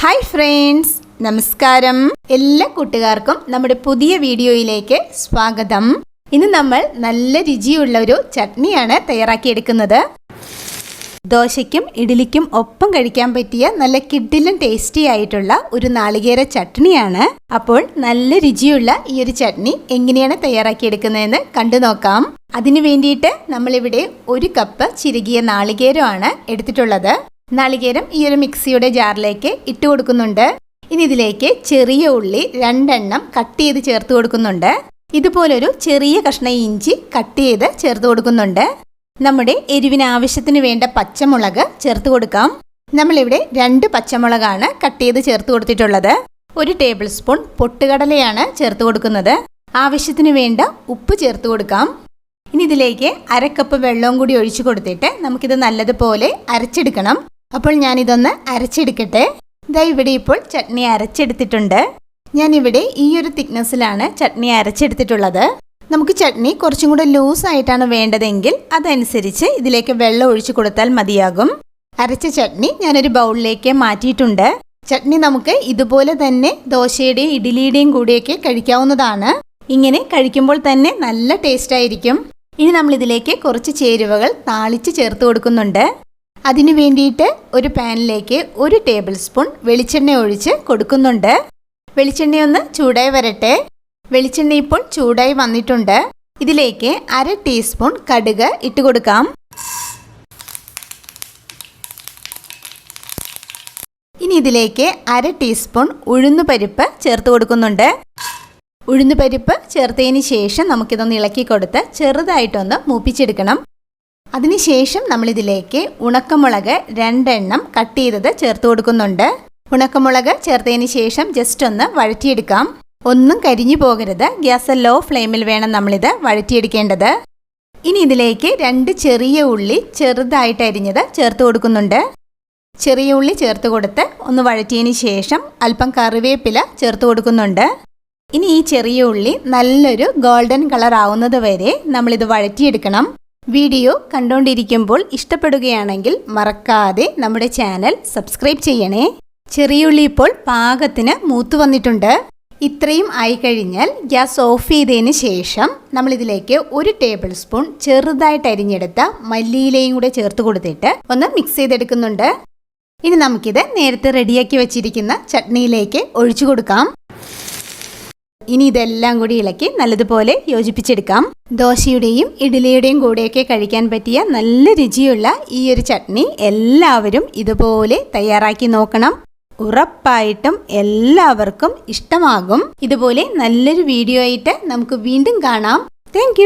Hi friends, നമസ്കാരം. എല്ലാ കൂട്ടുകാർക്കും നമ്മുടെ പുതിയ വീഡിയോയിലേക്ക് സ്വാഗതം. ഇന്ന് നമ്മൾ നല്ല രുചിയുള്ള ഒരു ചട്നിയാണ് തയ്യാറാക്കിയെടുക്കുന്നത്. ദോശയ്ക്കും ഇഡ്ഡലിക്കും ഒപ്പം കഴിക്കാൻ പറ്റിയ നല്ല കിഡിലും ടേസ്റ്റി ആയിട്ടുള്ള ഒരു നാളികേര ചട്നിയാണ്. അപ്പോൾ നല്ല രുചിയുള്ള ഈ ഒരു ചട്നി എങ്ങനെയാണ് തയ്യാറാക്കിയെടുക്കുന്നതെന്ന് കണ്ടു നോക്കാം. അതിനു വേണ്ടിയിട്ട് നമ്മളിവിടെ 1 കപ്പ് ചിരുകിയ നാളികേരമാണ് എടുത്തിട്ടുള്ളത്. നാളികേരം ഈ ഒരു മിക്സിയുടെ ജാറിലേക്ക് ഇട്ട് കൊടുക്കുന്നുണ്ട്. ഇനി ഇതിലേക്ക് ചെറിയ ഉള്ളി 2 എണ്ണം കട്ട് ചെയ്ത് ചേർത്ത് കൊടുക്കുന്നുണ്ട്. ഇതുപോലൊരു ചെറിയ കഷ്ണം ഇഞ്ചി കട്ട് ചെയ്ത് ചേർത്ത് കൊടുക്കുന്നുണ്ട്. നമ്മുടെ എരിവിന് ആവശ്യത്തിന് വേണ്ട പച്ചമുളക് ചേർത്ത് കൊടുക്കാം. നമ്മളിവിടെ 2 പച്ചമുളകാണ് കട്ട് ചെയ്ത് ചേർത്ത് കൊടുത്തിട്ടുള്ളത്. 1 ടേബിൾ സ്പൂൺ പൊട്ടുകടലയാണ് ചേർത്ത് കൊടുക്കുന്നത്. ആവശ്യത്തിന് വേണ്ട ഉപ്പ് ചേർത്ത് കൊടുക്കാം. ഇനി ഇതിലേക്ക് 1/2 കപ്പ് വെള്ളവും കൂടി ഒഴിച്ചു കൊടുത്തിട്ട് നമുക്കിത് നല്ലതുപോലെ അരച്ചെടുക്കണം. അപ്പോൾ ഞാനിതൊന്ന് അരച്ചെടുക്കട്ടെ. ഇതാ ഇവിടെ ഇപ്പോൾ ചട്നി അരച്ചെടുത്തിട്ടുണ്ട്. ഞാനിവിടെ ഈ ഒരു തിക്നെസ്സിലാണ് ചട്നി അരച്ചെടുത്തിട്ടുള്ളത്. നമുക്ക് ചട്നി കുറച്ചും കൂടെ ലൂസായിട്ടാണ് വേണ്ടതെങ്കിൽ അതനുസരിച്ച് ഇതിലേക്ക് വെള്ളം ഒഴിച്ചു കൊടുത്താൽ മതിയാകും. അരച്ച ചട്നി ഞാനൊരു ബൗളിലേക്ക് മാറ്റിയിട്ടുണ്ട്. ചട്നി നമുക്ക് ഇതുപോലെ തന്നെ ദോശയുടെയും ഇഡ്ഡലിയുടെയും കൂടെയൊക്കെ കഴിക്കാവുന്നതാണ്. ഇങ്ങനെ കഴിക്കുമ്പോൾ തന്നെ നല്ല ടേസ്റ്റ് ആയിരിക്കും. ഇനി നമ്മളിതിലേക്ക് കുറച്ച് ചേരുവകൾ താളിച്ച് ചേർത്ത് കൊടുക്കുന്നുണ്ട്. അതിനു വേണ്ടിയിട്ട് ഒരു പാനിലേക്ക് 1 ടേബിൾ സ്പൂൺ വെളിച്ചെണ്ണ ഒഴിച്ച് കൊടുക്കുന്നുണ്ട്. വെളിച്ചെണ്ണയൊന്ന് ചൂടായി വരട്ടെ. വെളിച്ചെണ്ണ ഇപ്പോൾ ചൂടായി വന്നിട്ടുണ്ട്. ഇതിലേക്ക് 1/2 ടീസ്പൂൺ കടുക് ഇട്ട് കൊടുക്കാം. ഇനി ഇതിലേക്ക് 1/2 ടീസ്പൂൺ ഉഴുന്നുപരിപ്പ് ചേർത്ത് കൊടുക്കുന്നുണ്ട്. ഉഴുന്നുപരിപ്പ് ചേർത്തതിന് ശേഷം നമുക്കിതൊന്ന് ഇളക്കി കൊടുത്ത് ചെറുതായിട്ടൊന്ന് മൂപ്പിച്ചെടുക്കണം. അതിനുശേഷം നമ്മളിതിലേക്ക് ഉണക്കമുളക് 2 എണ്ണം കട്ട് ചെയ്തത് ചേർത്ത് കൊടുക്കുന്നുണ്ട്. ഉണക്കമുളക് ചേർത്തതിന് ശേഷം ജസ്റ്റ് ഒന്ന് വഴറ്റിയെടുക്കാം. ഒന്നും കരിഞ്ഞു പോകരുത്. ഗ്യാസ് ലോ ഫ്ലെയിമിൽ വേണം നമ്മളിത് വഴറ്റിയെടുക്കേണ്ടത്. ഇനി ഇതിലേക്ക് 2 ചെറിയ ഉള്ളി ചെറുതായിട്ട് അരിഞ്ഞത് ചേർത്ത് കൊടുക്കുന്നുണ്ട്. ചെറിയ ഉള്ളി ചേർത്ത് കൊടുത്ത് ഒന്ന് വഴറ്റിയതിന് ശേഷം അല്പം കറിവേപ്പില ചേർത്ത് കൊടുക്കുന്നുണ്ട്. ഇനി ഈ ചെറിയ ഉള്ളി നല്ലൊരു ഗോൾഡൻ കളർ ആവുന്നത് വരെ നമ്മളിത് വഴറ്റിയെടുക്കണം. വീഡിയോ കണ്ടുകൊണ്ടിരിക്കുമ്പോൾ ഇഷ്ടപ്പെടുകയാണെങ്കിൽ മറക്കാതെ നമ്മുടെ ചാനൽ സബ്സ്ക്രൈബ് ചെയ്യണേ. ചെറിയുള്ളി ഇപ്പോൾ പാകത്തിന് മൂത്ത് വന്നിട്ടുണ്ട്. ഇത്രയും ആയിക്കഴിഞ്ഞാൽ ഗ്യാസ് ഓഫ് ചെയ്തതിന് ശേഷം നമ്മളിതിലേക്ക് 1 ടേബിൾ സ്പൂൺ ചെറുതായിട്ട് അരിഞ്ഞെടുത്ത മല്ലിയിലയും കൂടെ ചേർത്ത് കൊടുത്തിട്ട് ഒന്ന് മിക്സ് ചെയ്തെടുക്കുന്നുണ്ട്. ഇനി നമുക്കിത് നേരത്തെ റെഡിയാക്കി വെച്ചിരിക്കുന്ന ചട്നിയിലേക്ക് ഒഴിച്ചു കൊടുക്കാം. ഇനി ഇതെല്ലാം കൂടി ഇളക്കി നല്ലതുപോലെ യോജിപ്പിച്ചെടുക്കാം. ദോശയുടെയും ഇഡ്ഡലിയുടെയും കൂടെയൊക്കെ കഴിക്കാൻ പറ്റിയ നല്ല രുചിയുള്ള ഈ ഒരു ചട്നി എല്ലാവരും ഇതുപോലെ തയ്യാറാക്കി നോക്കണം. ഉറപ്പായിട്ടും എല്ലാവർക്കും ഇഷ്ടമാകും. ഇതുപോലെ നല്ലൊരു വീഡിയോ ആയിട്ട് നമുക്ക് വീണ്ടും കാണാം. താങ്ക്